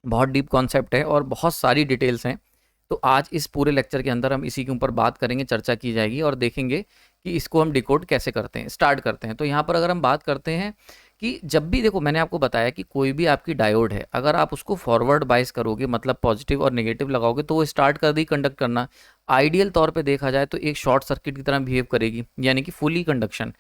बहुत deep concept है और बहुत सारी डिटेल्स हैं। तो आज इस पूरे लेक्चर के अंदर हम इसी के ऊपर बात करेंगे, चर्चा की जाएगी और देखेंगे कि इसको हम डिकोड कैसे करते हैं। स्टार्ट करते हैं। तो यहाँ पर अगर हम बात करते हैं कि जब भी देखो, मैंने आपको बताया कि कोई भी आपकी डायोड है, अगर आप उसको फॉरवर्ड बाइस करोगे, मतलब पॉजिटिव और नेगेटिव लगाओगे, तो वो स्टार्ट कर दी कंडक्ट करना। आइडियल तौर पे देखा जाए तो एक शॉर्ट सर्किट की तरह बिहेव करेगी, यानी कि फुली कंडक्शन।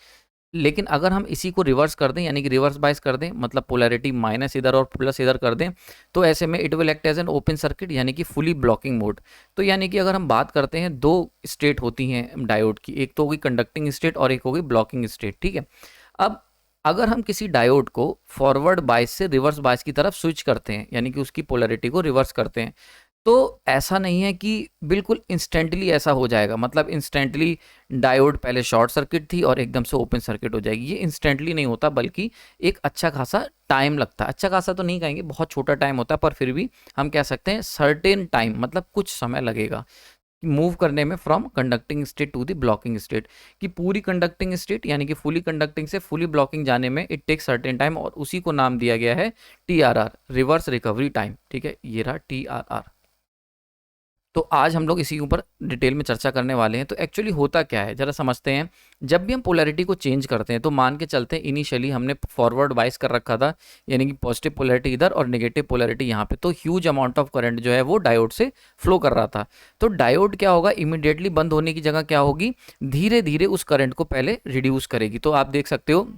लेकिन अगर हम इसी को रिवर्स कर दें, यानी कि रिवर्स बाइस कर दें, मतलब पोलैरिटी माइनस इधर और प्लस इधर कर दें, तो ऐसे में it will act as an open circuit, यानी कि फुली ब्लॉकिंग मोड। तो यानी कि अगर हम बात करते हैं, दो स्टेट होती हैं डायोड की, एक तो होगी कंडक्टिंग स्टेट और एक होगी ब्लॉकिंग स्टेट, ठीक है। अब अगर हम किसी डायोड को फॉरवर्ड बाइस से रिवर्स बाइस की तरफ स्विच करते हैं, यानी कि उसकी पोलैरिटी को रिवर्स करते हैं, तो ऐसा नहीं है कि बिल्कुल इंस्टेंटली ऐसा हो जाएगा, मतलब इंस्टेंटली डायोड पहले शॉर्ट सर्किट थी और एकदम से ओपन सर्किट हो जाएगी। ये इंस्टेंटली नहीं होता, बल्कि एक अच्छा खासा टाइम लगता है। अच्छा खासा तो नहीं कहेंगे, बहुत छोटा टाइम होता है, पर फिर भी हम कह सकते हैं सर्टेन टाइम, मतलब कुछ समय लगेगा मूव करने में from conducting state to the blocking state. कि पूरी कंडक्टिंग स्टेट यानी कि फुली कंडक्टिंग से फुली ब्लॉकिंग जाने में इट टेक सर्टेन टाइम, और उसी को नाम दिया गया है TRR, रिवर्स रिकवरी टाइम। ठीक है, ये रहा TRR। तो आज हम लोग इसी के ऊपर डिटेल में चर्चा करने वाले हैं। तो एक्चुअली होता क्या है, जरा समझते हैं। जब भी हम पोलैरिटी को चेंज करते हैं, तो मान के चलते हैं इनिशियली हमने फॉरवर्ड बाइस कर रखा था, यानी कि पॉजिटिव पोलैरिटी इधर और नेगेटिव पोलैरिटी यहाँ पे, तो ह्यूज अमाउंट ऑफ करंट जो है वो डायोड से फ्लो कर रहा था। तो डायोड क्या होगा, इमिडिएटली बंद होने की जगह क्या होगी, धीरे धीरे उस करंट को पहले रिड्यूस करेगी। तो आप देख सकते हो,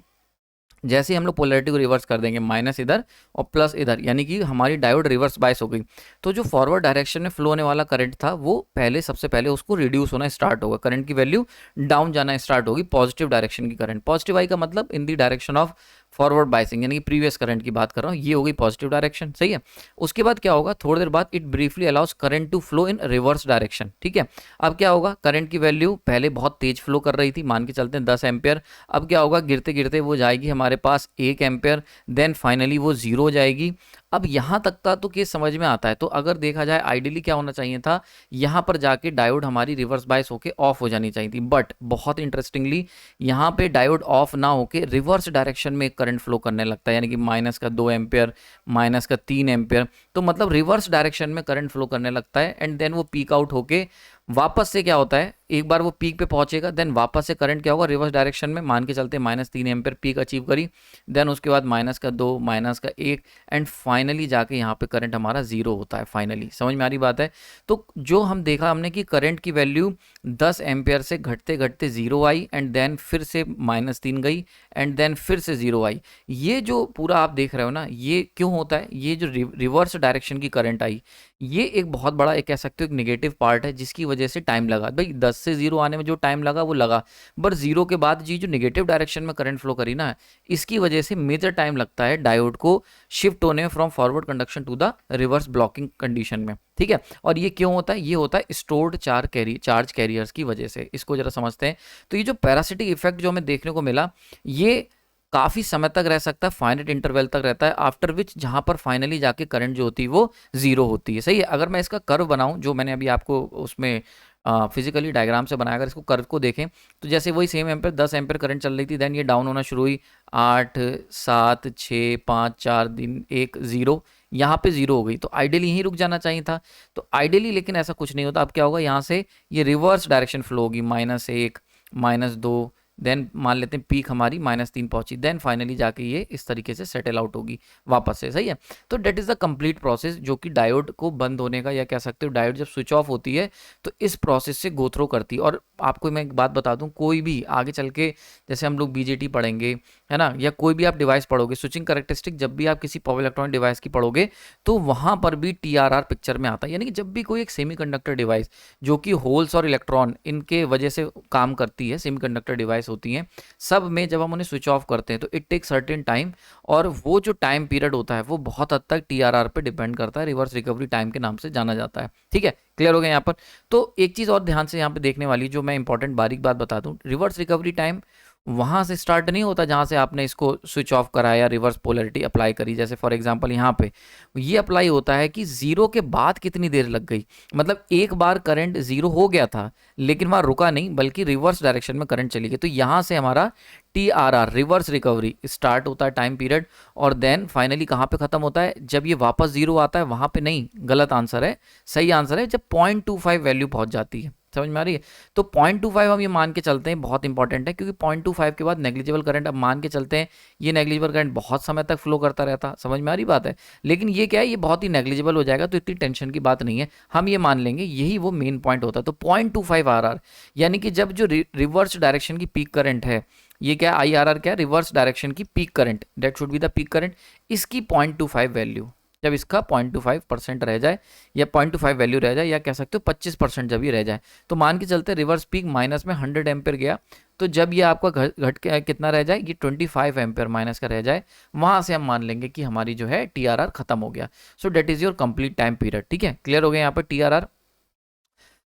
जैसे ही हम लोग पोलैरिटी को रिवर्स कर देंगे, माइनस इधर और प्लस इधर, यानी कि हमारी डायोड रिवर्स बाइस हो गई। तो जो फॉरवर्ड डायरेक्शन में फ्लो होने वाला करंट था, वो पहले सबसे पहले उसको रिड्यूस होना स्टार्ट होगा, करंट की वैल्यू डाउन जाना स्टार्ट होगी। पॉजिटिव डायरेक्शन की करंट, पॉजिटिव आई का मतलब in the direction of forward biasing, यानी कि प्रीवियस करंट की बात कर रहा हूँ, ये हो गई पॉजिटिव डायरेक्शन, सही है। उसके बाद क्या होगा, थोड़ी देर बाद it briefly allows current to flow in reverse direction, ठीक है। अब क्या होगा, करंट की वैल्यू पहले बहुत तेज फ्लो कर रही थी, मान के चलते हैं 10 एम्पियर। अब क्या होगा, गिरते गिरते वो जाएगी हमारे पास 1 एम्पियर, देन फाइनली वो जीरो हो जाएगी। अब यहाँ तक का तो केस समझ में आता है। तो अगर देखा जाए आइडियली क्या होना चाहिए था, यहाँ पर जाके डायोड हमारी रिवर्स बाइस होके ऑफ हो जानी चाहिए थी, बट बहुत इंटरेस्टिंगली यहाँ पे डायोड ऑफ ना होके रिवर्स डायरेक्शन में करंट फ्लो करने लगता है, यानी कि माइनस का 2 एम्पियर, माइनस का 3 एम्पियर। तो मतलब रिवर्स डायरेक्शन में करंट फ्लो करने लगता है, एंड देन वो पीक आउट होके वापस से क्या होता है, एक बार वो पीक पे पहुंचेगा, देन वापस से करंट क्या होगा, रिवर्स डायरेक्शन में, मान के चलते -3 एम्पियर पीक अचीव करी, देन उसके बाद -2, -1, एंड फाइनली जाके यहाँ पे करंट हमारा जीरो होता है। फाइनली समझ में आ रही बात है। तो जो हम देखा हमने कि करंट की वैल्यू 10 एम्पियर से घटते घटते जीरो आई, एंड देन फिर से -3 गई, एंड देन फिर से जीरो आई। ये जो पूरा आप देख रहे हो ना, ये क्यों होता है, ये जो रिवर्स डायरेक्शन की करंट आई, ये एक बहुत बड़ा, एक कह सकते हो एक नेगेटिव पार्ट है, जिसकी वजह से टाइम लगा। भाई 10 से जीरो आने में जो टाइम लगा वो लगा, बट जीरो के बाद जी जो नेगेटिव डायरेक्शन में करंट फ्लो करी ना, इसकी वजह से मेजर टाइम लगता है डायोड को शिफ्ट होने में from forward conduction to the reverse blocking condition में, ठीक है। और ये क्यों होता है, ये होता है स्टोर्ड चार्ज कैरियर्स की वजह से। इसको जरा समझते हैं। तो ये जो पैरासिटिक इफेक्ट जो हमें देखने को मिला, ये काफ़ी समय तक रह सकता है, फाइनाइट इंटरवल तक रहता है, आफ्टर विच जहाँ पर फाइनली जाके करंट जो होती है वो जीरो होती है, सही है। अगर मैं इसका कर्व बनाऊं, जो मैंने अभी आपको उसमें फिजिकली डायग्राम से बनाया, अगर इसको कर्व को देखें, तो जैसे वही सेम एम्पेयर 10 एम्पेयर करंट चल रही थी, देन ये डाउन होना शुरू हुई, 8 7 6 5 4 दिन 1 0, यहाँ पे जीरो हो गई। तो आइडियली यहीं रुक जाना चाहिए था। तो आइडियली लेकिन ऐसा कुछ नहीं होता। अब क्या होगा, यहाँ से ये रिवर्स डायरेक्शन फ्लो होगी, -1 -2, देन मान लेते हैं पीक हमारी -3 पहुंची, देन फाइनली जाके ये इस तरीके से सेटल आउट होगी वापस से, सही है। तो that is the complete process, जो कि डायोड को बंद होने का, या कह सकते हो डायोड जब स्विच ऑफ होती है तो इस प्रोसेस से गो थ्रू करती है। और आपको मैं एक बात बता दूं, कोई भी आगे चल के, जैसे हम लोग BJT पढ़ेंगे, है ना, या कोई भी आप डिवाइस पढ़ोगे, स्विचिंग कैरेक्टरिस्टिक जब भी आप किसी पावर इलेक्ट्रॉनिक डिवाइस की पढ़ोगे, तो वहां पर भी TRR पिक्चर में आता है। यानी कि जब भी कोई एक सेमीकंडक्टर डिवाइस, जो कि होल्स और इलेक्ट्रॉन इनके वजह से काम करती है, सेमीकंडक्टर डिवाइस होती हैं, सब में जब हम उन्हें स्विच ऑफ करते हैं, तो इट टेक सर्टेन टाइम, और वो जो टाइम पीरियड होता है वो बहुत हद तक TRR पे डिपेंड करता है, रिवर्स रिकवरी टाइम के नाम से जाना जाता है, ठीक है। क्लियर हो गया यहाँ पर। तो एक चीज़ और ध्यान से यहाँ पे देखने वाली, जो मैं इंपॉर्टेंट बारीक बात बता दूं, रिवर्स रिकवरी टाइम वहाँ से स्टार्ट नहीं होता जहाँ से आपने इसको स्विच ऑफ कराया या रिवर्स पोलैरिटी अप्लाई करी। जैसे फॉर एग्जांपल यहाँ पे ये अप्लाई होता है कि ज़ीरो के बाद कितनी देर लग गई, मतलब एक बार करंट ज़ीरो हो गया था लेकिन वहाँ रुका नहीं बल्कि रिवर्स डायरेक्शन में करंट चली गई। तो यहाँ से हमारा TRR रिवर्स रिकवरी स्टार्ट होता है टाइम पीरियड, और देन फाइनली कहाँ पे ख़त्म होता है, जब ये वापस ज़ीरो आता है वहाँ पे नहीं, गलत आंसर है, सही आंसर है जब 0.25 वैल्यू पहुँच जाती है। समझ में आ रही है? तो 0.25 हम ये मान के चलते हैं, बहुत इंपॉर्टेंट है क्योंकि 0.25 के बाद नेग्लिजिबल करंट अब मान के चलते हैं, ये नेग्लिजिबल करंट बहुत समय तक फ्लो करता रहता। समझ में आ रही बात है? लेकिन ये क्या है, ये बहुत ही नेग्लिजिबल हो जाएगा तो इतनी टेंशन की बात नहीं है, हम ये मान लेंगे, यही वो मेन पॉइंट होता है। तो 0.25 RR यानी कि जब जो रिवर्स डायरेक्शन की पीक करंट है, ये क्या IRR क्या है, रिवर्स डायरेक्शन की peak current, that should be the peak current, इसकी 0.25 वैल्यू, जब इसका 0.25% रह जाए या 0.25 वैल्यू रह जाए, या कह सकते हो 25% जब ये रह जाए, तो मान के चलते रिवर्स पीक माइनस में 100 एम्पेयर गया, तो जब ये आपका घट के कितना रह जाए, ये 25 एम्पेयर माइनस का रह जाए, वहां से हम मान लेंगे कि हमारी जो है TRR खत्म हो गया। So that is your complete time period. ठीक है, क्लियर हो गया यहाँ पर TRR।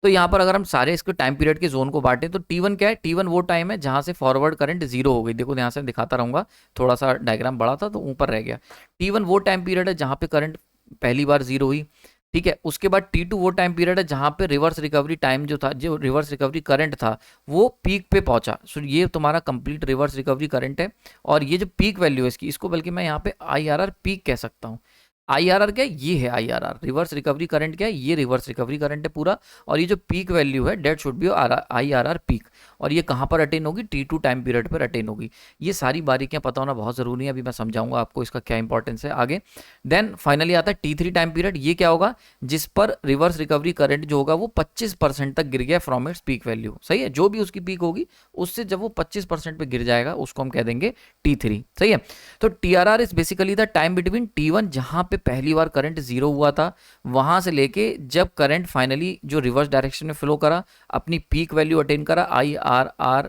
तो यहाँ पर अगर हम सारे इसके टाइम पीरियड के जोन को बांटें तो T1 क्या है, T1 वो टाइम है जहाँ से फॉरवर्ड करंट जीरो हो गई। देखो यहाँ से दिखाता रहूंगा, थोड़ा सा डायग्राम बड़ा था तो ऊपर रह गया। T1 वो टाइम पीरियड है जहाँ पे करंट पहली बार जीरो हुई। ठीक है, उसके बाद T2 वो टाइम पीरियड है जहाँ पे रिवर्स रिकवरी टाइम जो था, जो रिवर्स रिकवरी करंट था वो पीक पे पहुंचा। सो ये तुम्हारा कंप्लीट रिवर्स रिकवरी करंट है, और ये जो पीक वैल्यू है इसकी, इसको बल्कि मैं यहाँ पे IRR पीक कह सकता हूँ। IRR क्या है, ये है IRR रिवर्स रिकवरी करंट, क्या है ये रिवर्स रिकवरी करंट है पूरा, और ये जो पीक वैल्यू है that should be IRR peak, और ये कहाँ पर अटेन होगी, T2 टाइम पीरियड पर अटेन होगी। ये सारी बारीकियां पता होना बहुत ज़रूरी है, अभी मैं समझाऊंगा आपको इसका क्या इंपॉर्टेंस है आगे। देन फाइनली आता है T3 टाइम पीरियड, ये क्या होगा, जिस पर रिवर्स रिकवरी करंट जो होगा वो 25% तक गिर गया फ्रॉम इट्स पीक वैल्यू। सही है, जो भी उसकी पीक होगी उससे जब वो 25% पे गिर जाएगा उसको हम कह देंगे T3। सही है, तो TRR is basically the time between T1 जहां पे पहली बार करंट जीरो हुआ था, वहां से लेके जब करंट फाइनली जो रिवर्स डायरेक्शन में फ्लो करा, अपनी पीक वैल्यू अटेन करा IRR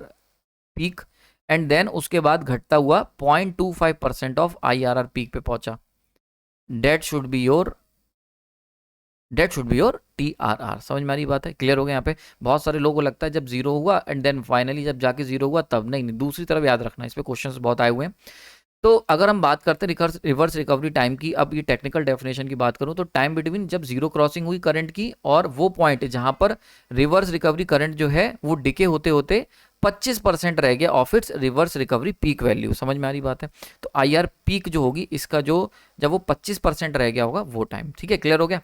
पीक, एंड देन उसके बाद घटता हुआ 0.25% ऑफ IRR पीक पे पहुंचा। That should be your TRR। समझ में आ रही बात है, क्लियर हो गया? यहाँ पे बहुत सारे लोगों को लगता है जब जीरो हुआ एंड देन फाइनली जब जाके जीरो हुआ तब, नहीं, दूसरी तरफ याद रखना, इस पे क्वेश्चंस बहुत आए हुए हैं। तो अगर हम बात करते हैं रिवर्स रिकवरी टाइम की, अब ये टेक्निकल डेफिनेशन की बात करूं तो टाइम बिटवीन जब जीरो क्रॉसिंग हुई करंट की और वो पॉइंट जहां पर रिवर्स रिकवरी करंट जो है वो डिके होते होते 25% रह गया of its reverse recovery peak value. समझ में आ रही बात है? तो IR पीक जो होगी इसका जो, जब वो 25% रह गया होगा वो टाइम। ठीक है, क्लियर हो गया?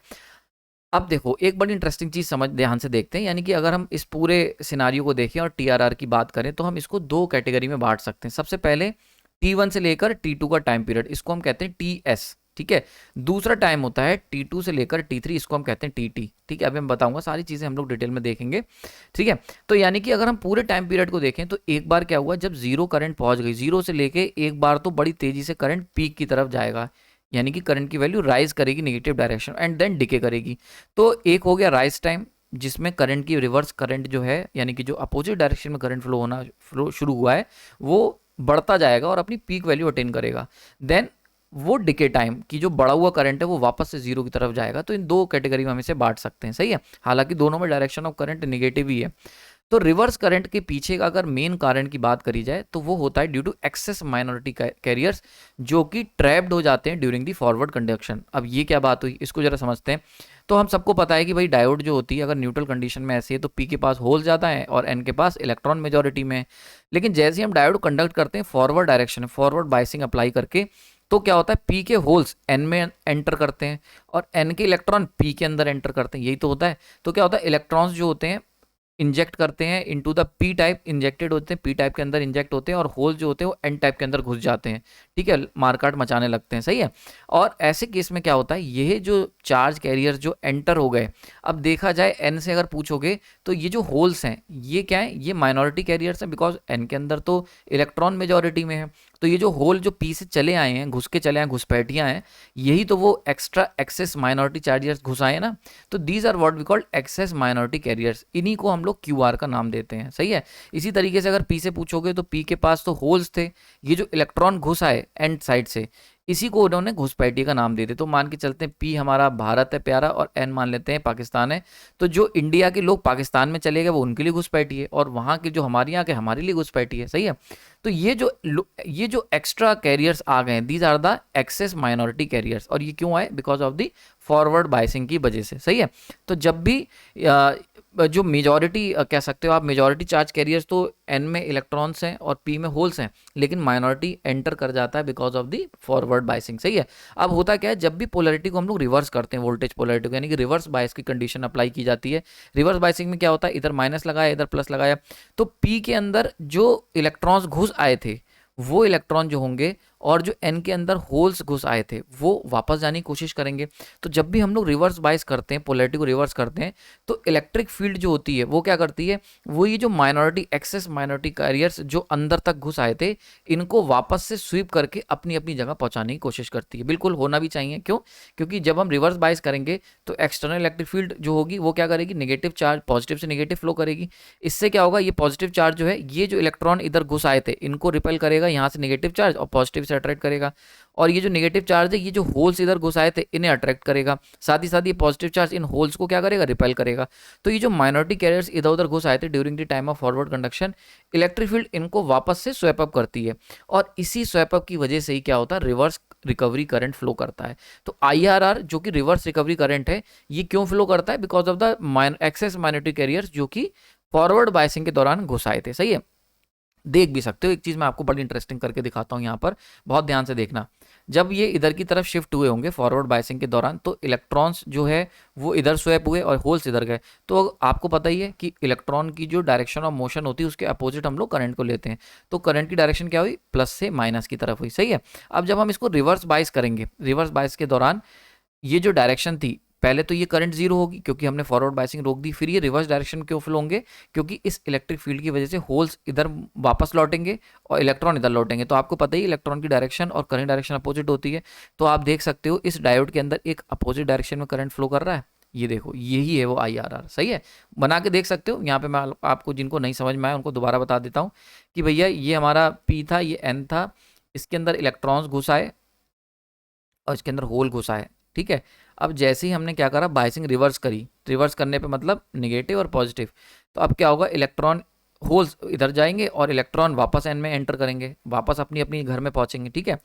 अब देखो एक बड़ी इंटरेस्टिंग चीज समझ ध्यान से देखते हैं, यानी कि अगर हम इस पूरे सिनारियो को देखें और TRR की बात करें तो हम इसको दो कैटेगरी में बांट सकते हैं। सबसे पहले T1 से लेकर T2 का टाइम पीरियड, इसको हम कहते हैं TS। ठीक है, दूसरा टाइम होता है T2 से लेकर T3, इसको हम कहते हैं TT। ठीक है, अभी मैं बताऊंगा, सारी चीजें हम लोग डिटेल में देखेंगे। ठीक है, तो यानी कि अगर हम पूरे टाइम पीरियड को देखें तो एक बार क्या हुआ, जब जीरो करंट पहुंच गई, जीरो से लेके एक बार तो बड़ी तेजी से करंट पीक की तरफ जाएगा, यानी कि करंट की वैल्यू राइज करेगी negative direction and then decay करेगी। तो एक हो गया राइज टाइम, जिसमें करंट की रिवर्स करंट जो है, यानी कि जो अपोजिट डायरेक्शन में करंट फ्लो शुरू हुआ है वो बढ़ता जाएगा और अपनी पीक वैल्यू अटेन करेगा। देन वो डिके टाइम की जो बढ़ा हुआ करंट है वो वापस से जीरो की तरफ जाएगा। तो इन दो कैटेगरी में हम इसे बांट सकते हैं। सही है, हालांकि दोनों में डायरेक्शन ऑफ करंट नेगेटिव ही है। तो रिवर्स करंट के पीछे का अगर मेन कारण की बात करी जाए तो वो होता है due to excess minority carriers जो कि ट्रैप्ड हो जाते हैं ड्यूरिंग दी फॉरवर्ड कंडक्शन। अब ये क्या बात हुई, इसको जरा समझते हैं। तो हम सबको पता है कि भाई डायोड जो होती है अगर न्यूट्रल कंडीशन में ऐसी है तो पी के पास होल ज़्यादा है और एन के पास इलेक्ट्रॉन मेजोरिटी में है। लेकिन जैसे ही हम डायोड कंडक्ट करते हैं फॉरवर्ड डायरेक्शन में, फॉरवर्ड बाइसिंग अप्लाई करके, तो क्या होता है, पी के होल्स एन में एंटर करते हैं और एन के इलेक्ट्रॉन पी के अंदर एंटर करते हैं, यही तो होता है। तो क्या होता है, इलेक्ट्रॉन्स जो होते हैं इंजेक्ट करते हैं into the P type, injected होते हैं पी टाइप के अंदर, इंजेक्ट होते हैं, और होल जो होते हैं वो एन टाइप के अंदर घुस जाते हैं। ठीक है, मारकाट मचाने लगते हैं। सही है, और ऐसे केस में क्या होता है, यह जो चार्ज कैरियर जो एंटर हो गए, अब देखा जाए एन से अगर पूछोगे तो ये जो होल्स हैं ये क्या है, ये माइनॉरिटी कैरियर्स हैं, बिकॉज एन के अंदर तो इलेक्ट्रॉन मेजॉरिटी में है। तो ये जो होल जो पी से चले आए हैं, घुस के चले आए, घुसपैठियां हैं, यही तो वो एक्स्ट्रा एक्सेस माइनॉरिटी चार्जर्स घुस आए ना। तो these are what we called excess minority carriers, इन्हीं को हम लोग QR का नाम देते हैं। सही है, इसी तरीके से अगर पी से पूछोगे तो पी के पास तो होल्स थे, ये जो इलेक्ट्रॉन घुस आए एंड साइड से, इसी को उन्होंने घुसपैठी का नाम दे दिया। तो मान के चलते हैं पी हमारा भारत है प्यारा और एन मान लेते हैं पाकिस्तान है। तो जो इंडिया के लोग पाकिस्तान में चले गए वो उनके लिए घुसपैठी है, और वहाँ के जो हमारे यहाँ के हमारे लिए घुसपैठी है। सही है। तो ये जो एक्स्ट्रा कैरियर्स आ गए हैं, these are the excess minority carriers, और ये क्यों आए? Because of the forward biasing की वजह से। सही है। तो जब भी जो मेजॉरिटी कह सकते हो आप, मेजॉरिटी चार्ज कैरियर्स तो एन में इलेक्ट्रॉन्स हैं और पी में होल्स हैं, लेकिन माइनॉरिटी एंटर कर जाता है because of the forward biasing. सही है। अब होता क्या है, जब भी पोलैरिटी को हम लोग रिवर्स करते हैं, वोल्टेज पोलैरिटी को, यानी कि रिवर्स बायस की कंडीशन अप्लाई की जाती है। रिवर्स बायसिंग में क्या होता है, इधर माइनस लगाया इधर प्लस लगाया, तो पी के अंदर जो इलेक्ट्रॉन्स घुस आए थे वो इलेक्ट्रॉन जो होंगे, और जो एन के अंदर होल्स घुस आए थे वो वापस जाने की कोशिश करेंगे। तो जब भी हम लोग रिवर्स बायस करते हैं, पोलैरिटी को रिवर्स करते हैं, तो इलेक्ट्रिक फील्ड जो होती है वो क्या करती है, वो ये जो माइनॉरिटी एक्सेस माइनॉरिटी कैरियर्स जो अंदर तक घुस आए थे, इनको वापस से स्वीप करके अपनी अपनी जगह पहुंचाने की कोशिश करती है। बिल्कुल होना भी चाहिए। क्यों? क्योंकि जब हम रिवर्स बायस करेंगे तो एक्सटर्नल इलेक्ट्रिक फील्ड जो होगी वो क्या करेगी, नेगेटिव चार्ज पॉजिटिव से नेगेटिव फ्लो करेगी। इससे क्या होगा, ये पॉजिटिव चार्ज जो है, ये जो इलेक्ट्रॉन इधर घुस आए थे इनको रिपेल करेगा यहाँ से नेगेटिव चार्ज, और पॉजिटिव से अट्रैक्ट करेगा। और ये जो नेगेटिव चार्ज है, ये जो होल्स इधर घुस आए थे इन्हें अट्रैक्ट करेगा। साथ ही साथ ये पॉजिटिव चार्ज इन होल्स को क्या करेगा, रिपेल करेगा। तो ये जो माइनॉरिटी कैरियर्स इधर उधर घुस आए थे during the time of forward conduction, electric field इनको वापस से स्वैप अप करती है, और इसी स्वैप अप की वजह से ही क्या होता है, रिवर्स रिकवरी करंट फ्लो करता है। तो IRR जो कि रिवर्स रिकवरी करंट है, ये क्यों फ्लो करता है? Because of the excess minority carriers जो कि फॉरवर्ड बायसिंग के दौरान घुस आए थे। सही है। देख भी सकते हो, एक चीज़ मैं आपको बड़ी इंटरेस्टिंग करके दिखाता हूँ यहाँ पर, बहुत ध्यान से देखना। जब ये इधर की तरफ शिफ्ट हुए होंगे फॉरवर्ड बायसिंग के दौरान, तो इलेक्ट्रॉन्स जो है वो इधर स्वैप हुए और होल्स इधर गए। तो आपको पता ही है कि इलेक्ट्रॉन की जो डायरेक्शन ऑफ मोशन होती है उसके अपोजिट हम लोग करंट को लेते हैं। तो करंट की डायरेक्शन क्या हुई, प्लस से माइनस की तरफ हुई। सही है। अब जब हम इसको रिवर्स बायस करेंगे, रिवर्स बायस के दौरान ये जो डायरेक्शन थी, पहले तो ये करंट जीरो होगी क्योंकि हमने फॉरवर्ड बायसिंग रोक दी। फिर ये रिवर्स डायरेक्शन क्यों फ्लो होंगे, क्योंकि इस इलेक्ट्रिक फील्ड की वजह से होल्स इधर वापस लौटेंगे और इलेक्ट्रॉन इधर लौटेंगे। तो आपको पता ही इलेक्ट्रॉन की डायरेक्शन और करंट डायरेक्शन अपोजिट होती है। तो आप देख सकते हो इस डायोड के अंदर एक अपोजिट डायरेक्शन में करंट फ्लो कर रहा है। ये देखो, यही है वो IRR। सही है। बना के देख सकते हो। यहाँ पे मैं आपको जिनको नहीं समझ में आया उनको दोबारा बता देता हूँ कि भैया ये हमारा P था, ये N था, इसके अंदर इलेक्ट्रॉन्स घुस आए और इसके अंदर होल घुसा है। ठीक है। अब जैसे ही हमने क्या करा, बायसिंग रिवर्स करी, रिवर्स करने पे मतलब नेगेटिव और पॉजिटिव, तो अब क्या होगा, इलेक्ट्रॉन होल्स इधर जाएंगे और इलेक्ट्रॉन वापस एन में एंटर करेंगे, वापस अपनी अपनी घर में पहुंचेंगे। ठीक है।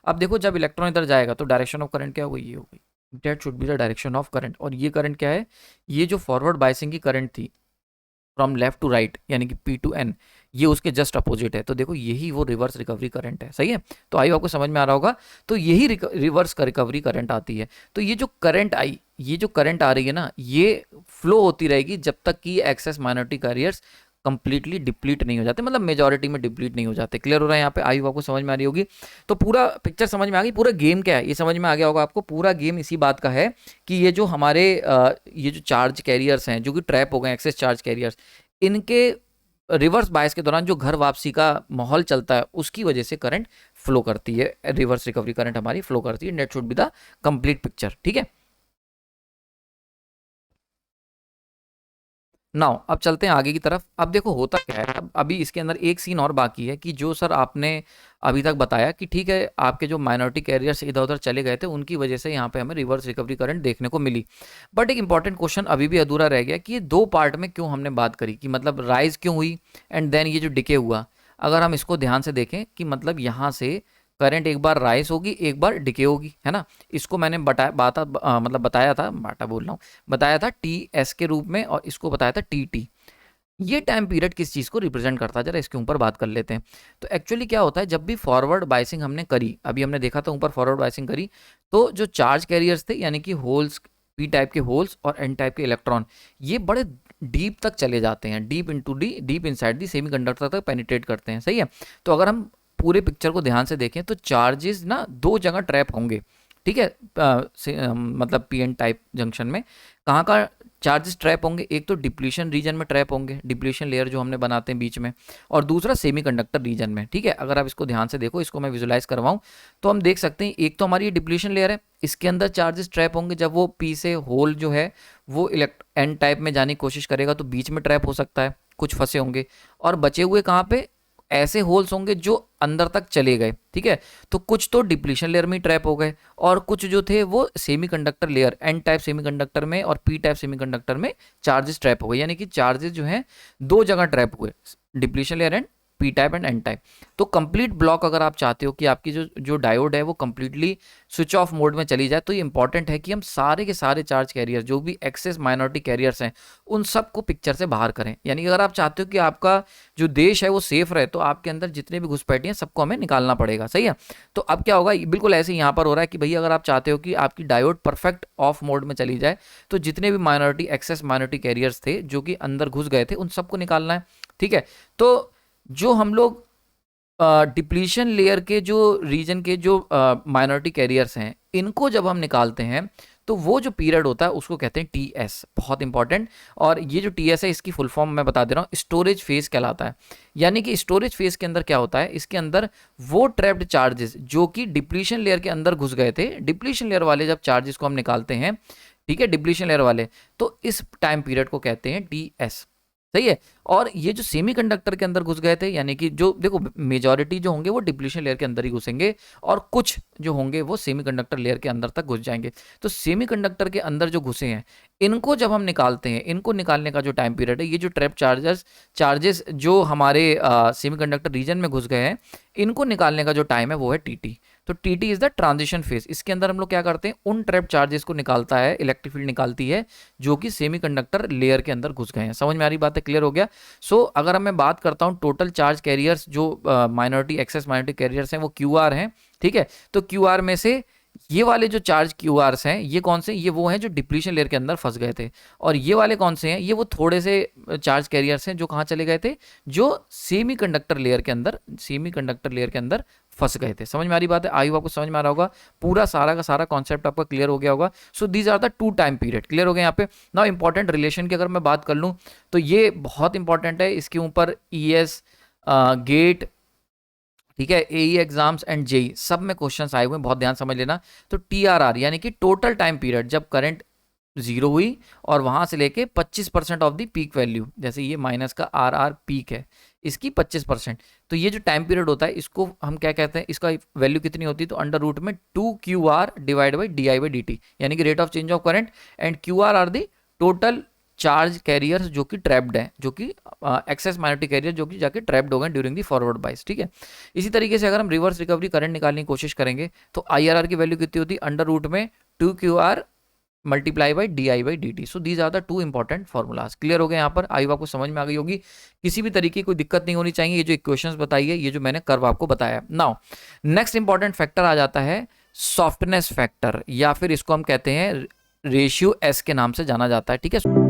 अब देखो जब इलेक्ट्रॉन इधर जाएगा तो डायरेक्शन ऑफ करंट क्या हो गई, ये हो गई, that should be the direction of current. और ये करंट क्या है, ये जो फॉरवर्ड बायसिंग की करंट थी फ्रॉम लेफ्ट टू राइट यानी कि P to N, ये उसके जस्ट अपोजिट है। तो देखो यही वो रिवर्स रिकवरी करंट है। सही है। तो आई आपको समझ में आ रहा होगा। तो यही रिवर्स का रिकवरी करंट आती है। तो ये जो करंट आई, ये जो करंट आ रही है ना, ये फ्लो होती रहेगी जब तक कि excess minority carriers completely deplete नहीं हो जाते, मतलब मेजॉरिटी में डिप्लीट नहीं हो जाते। क्लियर हो रहा है यहाँ पे? आई आपको समझ में आ रही होगी। तो पूरा पिक्चर समझ में आ गई। पूरा गेम क्या है ये समझ में आ गया होगा आपको। पूरा गेम इसी बात का है कि ये जो हमारे ये जो चार्ज कैरियर्स हैं जो कि ट्रैप हो गए, एक्सेस चार्ज कैरियर्स, इनके रिवर्स बायस के दौरान जो घर वापसी का माहौल चलता है उसकी वजह से करंट फ्लो करती है, रिवर्स रिकवरी करंट हमारी फ्लो करती है। That should be the complete picture. ठीक है। नाउ अब चलते हैं आगे की तरफ। अब देखो होता क्या है, अब अभी इसके अंदर एक सीन और बाकी है कि जो सर आपने अभी तक बताया कि ठीक है आपके जो माइनॉरिटी कैरियर्स इधर उधर चले गए थे उनकी वजह से यहाँ पे हमें रिवर्स रिकवरी करंट देखने को मिली। बट एक इंपॉर्टेंट क्वेश्चन अभी भी अधूरा रह गया कि ये दो पार्ट में क्यों हमने बात करी, कि मतलब राइज क्यों हुई एंड देन ये जो डिके हुआ। अगर हम इसको ध्यान से देखें कि मतलब यहाँ से करंट एक बार राइज होगी एक बार डिके होगी, है ना। इसको मैंने मतलब बताया था, बाटा बोल रहा हूँ, बताया था TS के रूप में, और इसको बताया था TT। ये टाइम पीरियड किस चीज़ को रिप्रेजेंट करता है, जरा इसके ऊपर बात कर लेते हैं। तो एक्चुअली क्या होता है, जब भी फॉरवर्ड बायसिंग हमने करी, अभी हमने देखा था ऊपर फॉरवर्ड बायसिंग करी, तो जो चार्ज कैरियर्स थे यानी कि होल्स, P टाइप के होल्स और N टाइप के इलेक्ट्रॉन, ये बड़े डीप तक चले जाते हैं, डीप इनसाइड दी सेमीकंडक्टर तक पेनिट्रेट करते हैं। सही है। तो अगर हम पूरे पिक्चर को ध्यान से देखें तो चार्जेस ना दो जगह ट्रैप होंगे। ठीक है। मतलब PN टाइप जंक्शन में कहाँ का चार्जेस ट्रैप होंगे, एक तो डिप्लीशन रीजन में ट्रैप होंगे, डिप्लीशन लेयर जो हमने बनाते हैं बीच में, और दूसरा सेमीकंडक्टर रीजन में। ठीक है। अगर आप इसको ध्यान से देखो, इसको मैं विजुलाइज करवाऊं तो हम देख सकते हैं एक तो हमारी ये डिप्लीशन लेयर है, इसके अंदर चार्जेस ट्रैप होंगे। जब वो P से होल जो है वो N टाइप में जाने की कोशिश करेगा तो बीच में ट्रैप हो सकता है, कुछ फंसे होंगे, और बचे हुए कहाँ पे, ऐसे होल्स होंगे जो अंदर तक चले गए, ठीक है। तो कुछ तो डिप्लीशन लेयर में ट्रैप हो गए और कुछ जो थे वो semiconductor layer, N type semiconductor में और पी टाइप सेमीकंडक्टर में चार्जेस ट्रैप हो गए, यानी कि चार्जेस जो हैं दो जगह ट्रैप हुए, depletion layer and P type and N type. तो कंप्लीट ब्लॉक अगर आप चाहते हो कि आपकी जो डायोड है वो कंप्लीटली स्विच ऑफ मोड में चली जाए, तो ये इंपॉर्टेंट है कि हम सारे के सारे चार्ज कैरियर जो भी एक्सेस माइनॉरिटी कैरियर्स हैं उन सबको पिक्चर से बाहर करें। यानी कि अगर आप चाहते हो कि आपका जो देश है वो सेफ रहे, तो आपके अंदर जितने भी घुसपैठी हैं सबको हमें निकालना पड़ेगा, सही है। तो अब क्या होगा, बिल्कुल ऐसे यहाँ पर हो रहा है कि भैया अगर आप चाहते हो कि आपकी डायोड परफेक्ट ऑफ मोड में चली जाए, तो जितने भी माइनॉरिटी एक्सेस माइनॉरिटी कैरियर्स थे जो कि अंदर घुस गए थे उन सबको निकालना है, ठीक है। तो जो हम लोग डिप्लीशन लेयर के जो रीजन के जो माइनॉरिटी कैरियर्स हैं इनको जब हम निकालते हैं तो वो जो पीरियड होता है उसको कहते हैं टीएस, बहुत इंपॉर्टेंट। और ये जो टीएस है इसकी फुल फॉर्म मैं बता दे रहा हूँ, स्टोरेज फेज कहलाता है। यानी कि स्टोरेज फेज के अंदर क्या होता है, इसके अंदर वो ट्रैप्ड चार्जेस जो कि डिप्लीशन लेयर के अंदर घुस गए थे, डिप्लीशन लेयर वाले जब चार्जेस को हम निकालते हैं, ठीक है, डिप्लीशन लेयर वाले, तो इस टाइम पीरियड को कहते हैं टीएस, सही है। और ये जो सेमीकंडक्टर के अंदर घुस गए थे, यानी कि जो देखो मेजॉरिटी जो होंगे वो डिप्लीशन लेयर के अंदर ही घुसेंगे और कुछ जो होंगे वो सेमीकंडक्टर लेयर के अंदर तक घुस जाएंगे। तो सेमीकंडक्टर के अंदर जो घुसे हैं इनको जब हम निकालते हैं, इनको निकालने का जो टाइम पीरियड है, ये जो ट्रैप चार्जेस जो हमारे सेमीकंडक्टर रीजन में घुस गए हैं इनको निकालने का जो टाइम है वो है टीटी। तो TT is the transition phase. इसके अंदर हम लोग क्या करते हैं, उन ट्रैप चार्जेस को निकालता है, इलेक्ट्रिक फील्ड निकालती है जो कि सेमीकंडक्टर लेयर के अंदर घुस गए हैं। समझ में आ रही बात है, क्लियर हो गया। सो अगर मैं बात करता हूं टोटल चार्ज कैरियर्स जो माइनॉरिटी एक्सेस माइनॉरिटी कैरियर्स हैं वो क्यूआर हैं, ठीक है। तो क्यूआर में से ये वाले जो चार्ज क्यूआर्स हैं ये कौन से, ये वो हैं जो डिप्लीशन लेयर के अंदर फंस गए थे। और ये वाले कौन से हैं, ये वो थोड़े से चार्ज कैरियर्स हैं जो कहाँ चले गए थे, जो सेमीकंडक्टर लेयर के अंदर फंस गए थे। समझ में आ रही बात है, आई होप आपको समझ में आ रहा होगा, पूरा सारा का सारा कॉन्सेप्ट आपका क्लियर हो गया होगा। So these are the two time period, clear हो गए यहाँ पे। नाउ इंपॉर्टेंट रिलेशन की अगर मैं बात कर लूँ तो ये बहुत इंपॉर्टेंट है, इसके ऊपर ईएस गेट, ठीक है, एई एग्जाम्स एंड जेई सब में क्वेश्चंस आए हुए हैं, बहुत ध्यान समझ लेना। तो टीआरआर यानी कि टोटल टाइम पीरियड जब करंट जीरो हुई और वहां से लेके 25% ऑफ द पीक वैल्यू, जैसे ये माइनस का आर पीक है इसकी 25%, तो ये जो टाइम पीरियड होता है इसको हम क्या कहते हैं, इसका वैल्यू कितनी होती है, तो अंडर रूट में 2QR डिवाइड बाई DI/dt, यानी कि rate of change of current, and QR are the total charge carriers जो कि ट्रैप्ड हैं, जो कि एक्सेस माइनॉरिटी कैरियर जो कि जाके ट्रैप्ड हो गए ड्यूरिंग दी फॉरवर्ड बाइस, ठीक है। इसी तरीके से अगर हम रिवर्स रिकवरी करंट निकालने की कोशिश करेंगे तो IRR की वैल्यू कितनी होती है, अंडर रूट में 2QR multiply by DI/dt। So these are the two important formulas. Clear हो गए यहाँ पर, आई आपको समझ में आ गई होगी, किसी भी तरीके की कोई दिक्कत नहीं होनी चाहिए। ये जो इक्वेशंस बताई है, ये जो मैंने कर्व आपको बताया। नाउ नेक्स्ट इंपॉर्टेंट फैक्टर आ जाता है सॉफ्टनेस फैक्टर, या फिर इसको हम कहते हैं रेशियो एस के नाम से जाना जाता है, ठीक है।